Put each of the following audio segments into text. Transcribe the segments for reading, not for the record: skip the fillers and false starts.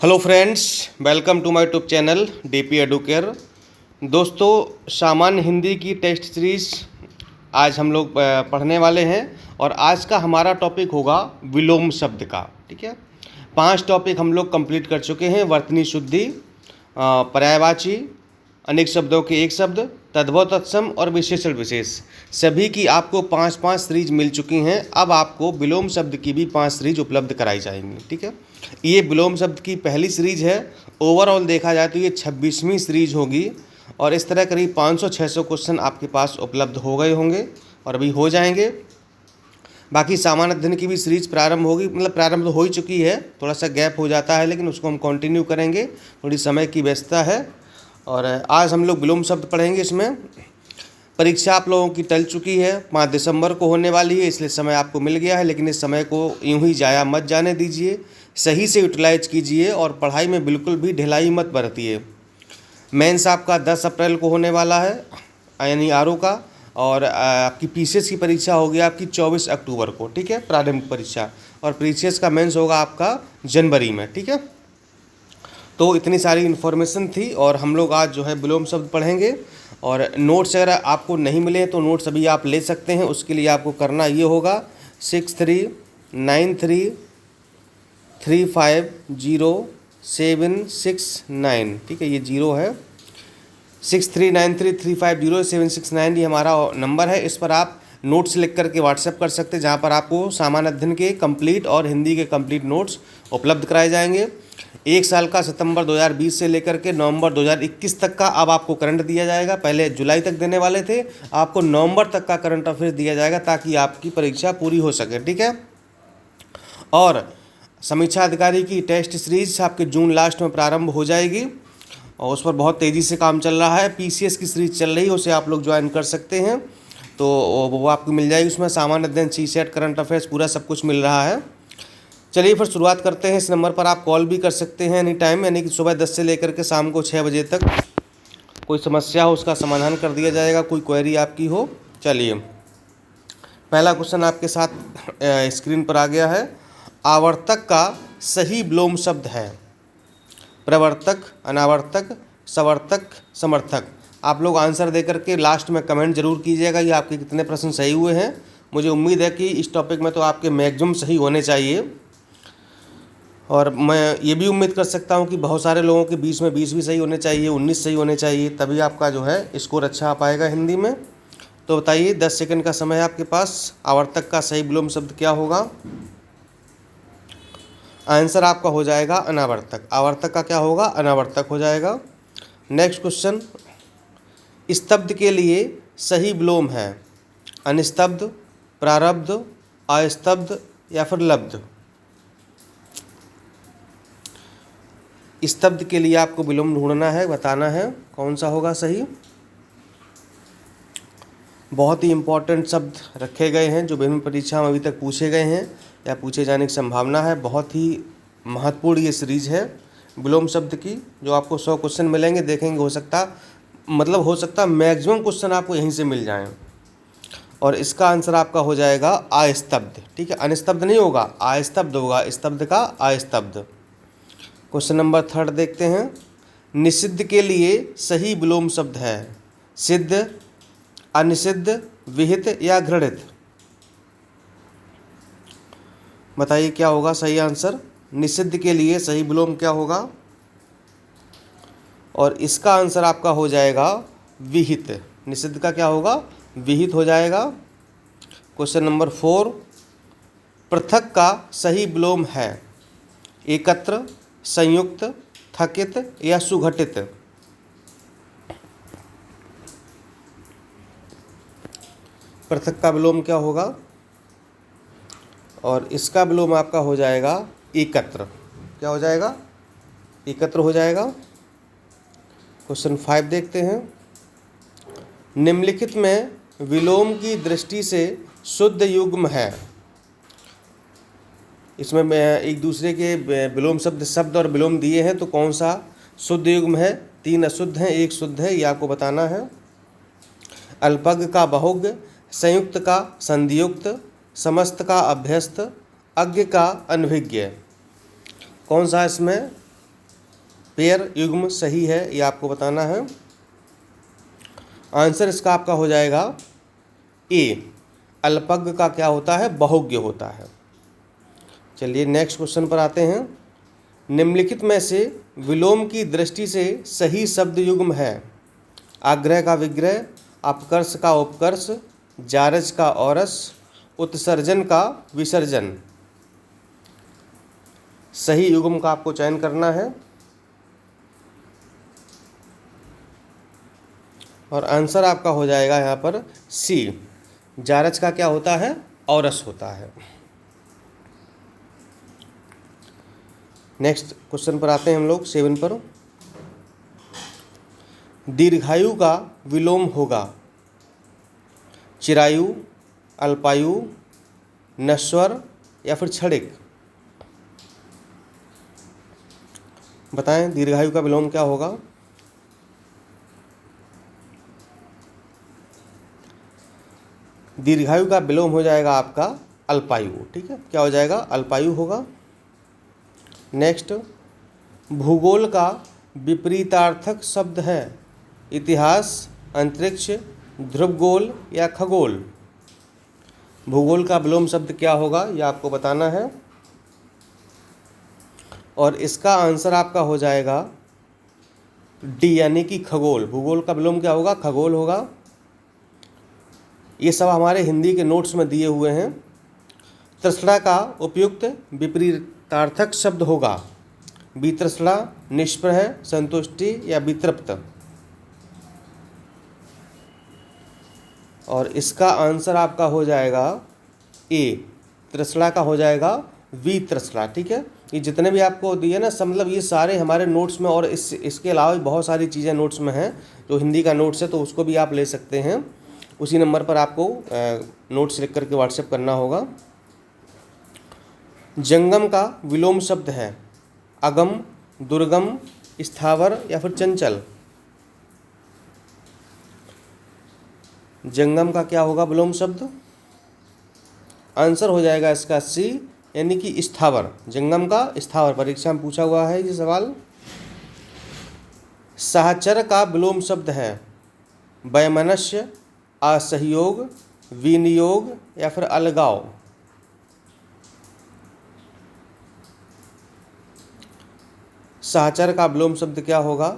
Hello friends, welcome to my YouTube channel DP Educare. दोस्तों, सामान्य हिंदी की टेस्ट सीरीज़ आज हम लोग पढ़ने वाले हैं और आज का हमारा टॉपिक होगा विलोम शब्द का। ठीक है, 5 टॉपिक हम लोग कंप्लीट कर चुके हैं। वर्तनी शुद्धि, पर्यायवाची, अनेक शब्दों के एक शब्द, तद्भव तत्सम और विशेषण विशेष, सभी की आपको 5-5 सीरीज मिल चुकी हैं। अब आपको विलोम शब्द की भी 5 सीरीज उपलब्ध कराई जाएंगी। ठीक है, ये विलोम शब्द की पहली सीरीज है। ओवरऑल देखा जाए तो ये 26वीं सीरीज होगी और इस तरह करीब 500-600 क्वेश्चन आपके पास उपलब्ध हो गए होंगे और अभी हो जाएंगे। बाकी सामान्य अध्ययन की भी सीरीज प्रारंभ होगी, मतलब प्रारंभ तो हो ही चुकी है, थोड़ा सा गैप हो जाता है लेकिन उसको हम कंटिन्यू करेंगे, थोड़ी समय की व्यस्तता है। और आज हम लोग विलोम शब्द पढ़ेंगे। इसमें परीक्षा आप लोगों की टल चुकी है, 5 दिसंबर को होने वाली है, इसलिए समय आपको मिल गया है, लेकिन इस समय को यूं ही जाया मत जाने दीजिए, सही से यूटिलाइज कीजिए और पढ़ाई में बिल्कुल भी ढिलाई मत बरतिए। मेंस आपका 10 अप्रैल को होने वाला है, यानी आरओ का, और आपकी पीसीएस की परीक्षा होगी आपकी 24 अक्टूबर को। ठीक है, प्रारंभिक परीक्षा, और पीसीएस का मेंस होगा आपका जनवरी में। ठीक है, तो इतनी सारी इन्फॉर्मेशन थी और हम लोग आज जो है विलोम शब्द पढ़ेंगे। और नोट्स अगर आपको नहीं मिले तो नोट्स अभी आप ले सकते हैं। उसके लिए आपको करना ये होगा 6393350769। ठीक है, ये 0 है, 6393350769 ये हमारा नंबर है। इस पर आप नोट्स लिख करके व्हाट्सएप कर सकते हैं, जहाँ पर आपको सामान्य अध्ययन के कंप्लीट और हिंदी के कंप्लीट नोट्स उपलब्ध कराए जाएंगे। एक साल का सितंबर 2020 से लेकर के नवंबर 2021 तक का अब आपको करंट दिया जाएगा। पहले जुलाई तक देने वाले थे, आपको नवंबर तक का करंट अफेयर्स दिया जाएगा ताकि आपकी परीक्षा पूरी हो सके। ठीक है, और समीक्षा अधिकारी की टेस्ट सीरीज आपके जून लास्ट में प्रारंभ हो जाएगी और उस पर बहुत तेज़ी से काम चल रहा है। पीसीएस की सीरीज चल रही है, उसे आप लोग ज्वाइन कर सकते हैं, तो वो आपको मिल जाएगी। उसमें सामान्य अध्ययन, सीसेट, करंट अफेयर्स, पूरा सब कुछ मिल रहा है। चलिए फिर शुरुआत करते हैं। इस नंबर पर आप कॉल भी कर सकते हैं एनी टाइम, यानी कि सुबह 10 से लेकर के शाम को 6 बजे तक। कोई समस्या हो उसका समाधान कर दिया जाएगा, कोई क्वेरी आपकी हो। चलिए, पहला क्वेश्चन आपके साथ स्क्रीन पर आ गया है। आवर्तक का सही विलोम शब्द है प्रवर्तक, अनावर्तक, सवर्तक, समर्थक। आप लोग आंसर दे करके लास्ट में कमेंट जरूर कीजिएगा कि आपके कितने प्रश्न सही हुए हैं। मुझे उम्मीद है कि इस टॉपिक में तो आपके मैक्सिमम सही होने चाहिए, और मैं ये भी उम्मीद कर सकता हूँ कि बहुत सारे लोगों के 20 में 20 भी सही होने चाहिए, 19 सही होने चाहिए, तभी आपका जो है स्कोर अच्छा आ पाएगा हिंदी में। तो बताइए, 10 सेकंड का समय है आपके पास। आवर्तक का सही विलोम शब्द क्या होगा? आंसर आपका हो जाएगा अनावर्तक। आवर्तक का क्या होगा? अनावर्तक हो जाएगा। नेक्स्ट क्वेश्चन, स्तब्ध के लिए सही विलोम है अनिस्तब्ध, प्रारब्ध, अस्तब्ध या फिर लब्ध। स्तब्ध के लिए आपको विलोम ढूंढना है, बताना है कौन सा होगा सही। बहुत ही इम्पोर्टेंट शब्द रखे गए हैं जो विभिन्न परीक्षा में अभी तक पूछे गए हैं या पूछे जाने की संभावना है। बहुत ही महत्वपूर्ण ये सीरीज है विलोम शब्द की, जो आपको 100 क्वेश्चन मिलेंगे। देखेंगे, हो सकता मैक्सिमम क्वेश्चन आपको यहीं से मिल जाएं। और इसका आंसर आपका हो जाएगा अस्तब्ध। ठीक है, अनिस्तब्ध नहीं होगा, अस्तब्ध होगा, स्तब्ध का अस्तब्ध। क्वेश्चन नंबर 3 देखते हैं। निषिद्ध के लिए सही विलोम शब्द है सिद्ध, अनिषिद्ध, विहित या घृणित। बताइए क्या होगा सही आंसर? निषिद्ध के लिए सही विलोम क्या होगा? और इसका आंसर आपका हो जाएगा विहित। निषिद्ध का क्या होगा? विहित हो जाएगा। क्वेश्चन नंबर 4, पृथक का सही विलोम है एकत्र, संयुक्त, थकित या सुघटित। पृथक का विलोम क्या होगा? और इसका विलोम आपका हो जाएगा एकत्र। क्या हो जाएगा? एकत्र हो जाएगा। क्वेश्चन 5 देखते हैं। निम्नलिखित में विलोम की दृष्टि से शुद्ध युग्म है। इसमें मैं एक दूसरे के विलोम शब्द और विलोम दिए हैं, तो कौन सा शुद्ध युग्म है? 3 अशुद्ध हैं, 1 शुद्ध है, ये आपको बताना है। अल्पज्ञ का बहुज्ञ, संयुक्त का संधियुक्त, समस्त का अभ्यस्त, अज्ञ का अनभिज्ञ। कौन सा इसमें पेयर युग्म सही है ये आपको बताना है। आंसर इसका आपका हो जाएगा ए, अल्पज्ञ का क्या होता है, बहुज्ञ होता है। चलिए नेक्स्ट क्वेश्चन पर आते हैं। निम्नलिखित में से विलोम की दृष्टि से सही शब्द युग्म है। आग्रह का विग्रह, अपकर्ष का उपकर्ष, जारज का औरस, उत्सर्जन का विसर्जन। सही युग्म का आपको चयन करना है और आंसर आपका हो जाएगा यहाँ पर सी, जारज का क्या होता है, औरस होता है। नेक्स्ट क्वेश्चन पर आते हैं हम लोग 7 पर। दीर्घायु का विलोम होगा चिरायु, अल्पायु, नश्वर या फिर क्षणिक। बताएं दीर्घायु का विलोम क्या होगा। दीर्घायु का विलोम हो जाएगा आपका अल्पायु। ठीक है, क्या हो जाएगा, अल्पायु होगा। नेक्स्ट, भूगोल का विपरीतार्थक शब्द है इतिहास, अंतरिक्ष, ध्रुवगोल या खगोल। भूगोल का विलोम शब्द क्या होगा यह आपको बताना है और इसका आंसर आपका हो जाएगा डी यानी कि खगोल। भूगोल का विलोम क्या होगा, खगोल होगा। ये सब हमारे हिंदी के नोट्स में दिए हुए हैं। तृष्णा का उपयुक्त विपरीतार्थक शब्द होगा वितृष्णा, निष्प्रह, संतुष्टि या वितृप्त। और इसका आंसर आपका हो जाएगा ए, तृष्णा का हो जाएगा वितृष्णा। ठीक है, ये जितने भी आपको दिए ना, मतलब ये सारे हमारे नोट्स में और इसके अलावा भी बहुत सारी चीज़ें नोट्स में हैं। जो हिंदी का नोट्स है तो उसको भी आप ले सकते हैं। उसी नंबर पर आपको नोट्स लिख करके व्हाट्सएप करना होगा। जंगम का विलोम शब्द है अगम, दुर्गम, स्थावर या फिर चंचल। जंगम का क्या होगा विलोम शब्द, आंसर हो जाएगा इसका सी यानी कि स्थावर। जंगम का स्थावर, परीक्षा में पूछा हुआ है ये सवाल। सहचर का विलोम शब्द है वैमनस्य, असहयोग, विनियोग या फिर अलगाव। सहचर का विलोम शब्द क्या होगा,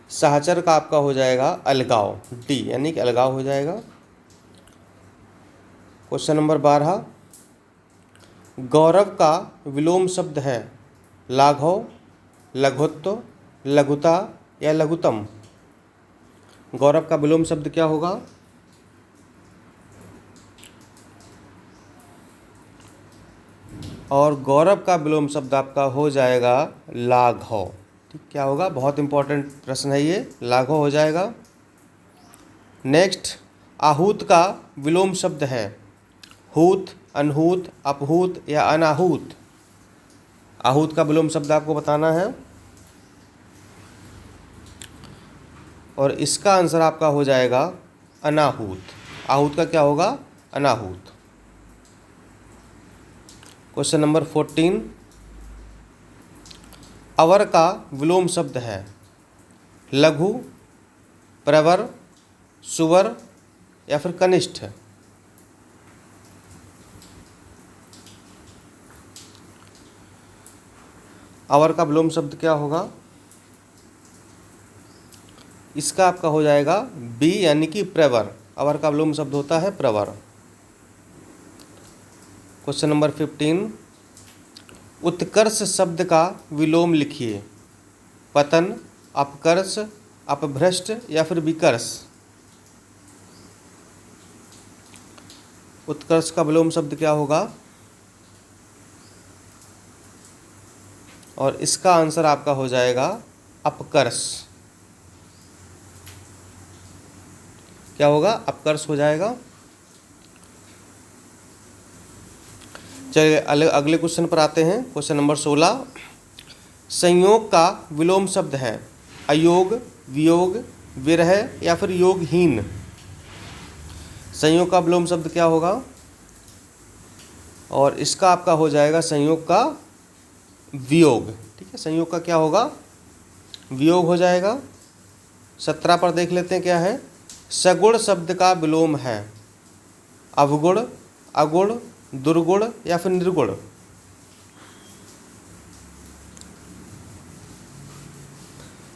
सहचर का आपका हो जाएगा अलगाव, डी यानी कि अलगाव हो जाएगा। क्वेश्चन नंबर 12, गौरव का विलोम शब्द है लाघव, लघुत्व, लघुता या लघुतम। गौरव का विलोम शब्द क्या होगा, और गौरव का विलोम शब्द आपका हो जाएगा लाघव। ठीक, क्या होगा, बहुत इंपॉर्टेंट प्रश्न है ये, लाघव हो जाएगा। नेक्स्ट, आहूत का विलोम शब्द है हूत, अनहूत, अपहूत या अनाहूत। आहूत का विलोम शब्द आपको बताना है और इसका आंसर आपका हो जाएगा अनाहूत। आहूत का क्या होगा, अनाहूत। क्वेश्चन नंबर 14, अवर का विलोम शब्द है लघु, प्रवर, सुवर या फिर कनिष्ठ। अवर का विलोम शब्द क्या होगा, इसका आपका हो जाएगा बी यानी कि प्रवर। अवर का विलोम शब्द होता है प्रवर। क्वेश्चन नंबर 15, उत्कर्ष शब्द का विलोम लिखिए पतन, अपकर्ष, अपभ्रष्ट या फिर विकर्ष। उत्कर्ष का विलोम शब्द क्या होगा और इसका आंसर आपका हो जाएगा अपकर्ष। क्या होगा, अपकर्ष हो जाएगा। चलिए अगले क्वेश्चन पर आते हैं। क्वेश्चन नंबर 16, संयोग का विलोम शब्द है अयोग, वियोग, विरह या फिर योगहीन। संयोग का विलोम शब्द क्या होगा और इसका आपका हो जाएगा संयोग का वियोग। ठीक है, संयोग का क्या होगा, वियोग हो जाएगा। 17 पर देख लेते हैं क्या है। सगुण शब्द का विलोम है अवगुण, अगुण, दुर्गुण या फिर निर्गुण।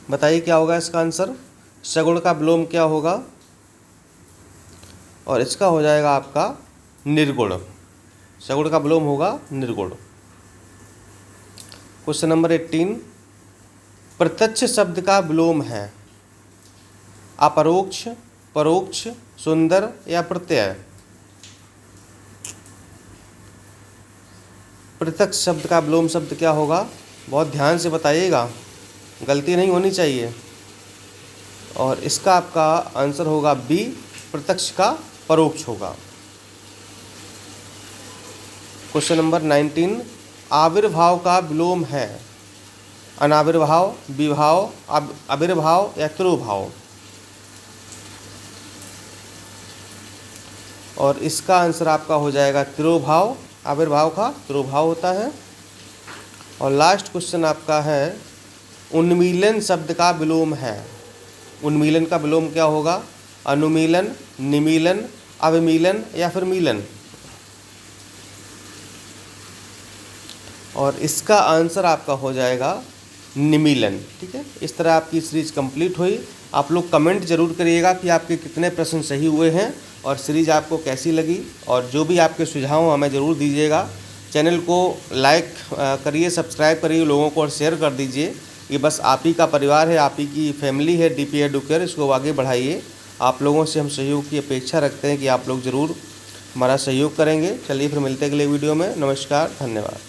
बताइए क्या होगा इसका आंसर। सगुण का विलोम क्या होगा, और इसका हो जाएगा आपका निर्गुण। सगुण का विलोम होगा निर्गुण। क्वेश्चन नंबर 18, प्रत्यक्ष शब्द का विलोम है अपरोक्ष, परोक्ष, सुंदर या प्रत्यय। प्रत्यक्ष शब्द का विलोम शब्द क्या होगा, बहुत ध्यान से बताइएगा, गलती नहीं होनी चाहिए। और इसका आपका आंसर होगा बी, प्रत्यक्ष का परोक्ष होगा। क्वेश्चन नंबर 19, आविर्भाव का विलोम है अनाविर्भाव, विभाव, आविर्भाव या तिरोभाव। और इसका आंसर आपका हो जाएगा तिरोभाव। आविर्भाव का तिरोभाव होता है। और लास्ट क्वेश्चन आपका है, उन्मीलन शब्द का विलोम है। उन्मीलन का विलोम क्या होगा, अनुमीलन, निमीलन, अवमीलन या फिर मीलन। और इसका आंसर आपका हो जाएगा निमीलन। ठीक है, इस तरह आपकी सीरीज कंप्लीट हुई। आप लोग कमेंट जरूर करिएगा कि आपके कितने प्रश्न सही हुए हैं और सीरीज आपको कैसी लगी, और जो भी आपके सुझाव हमें ज़रूर दीजिएगा। चैनल को लाइक करिए, सब्सक्राइब करिए लोगों को और शेयर कर दीजिए। ये बस आप ही का परिवार है, आप ही की फैमिली है डीपी एडुकेयर, इसको आगे बढ़ाइए। आप लोगों से हम सहयोग की अपेक्षा रखते हैं कि आप लोग ज़रूर हमारा सहयोग करेंगे। चलिए फिर मिलते हैं अगले वीडियो में। नमस्कार, धन्यवाद।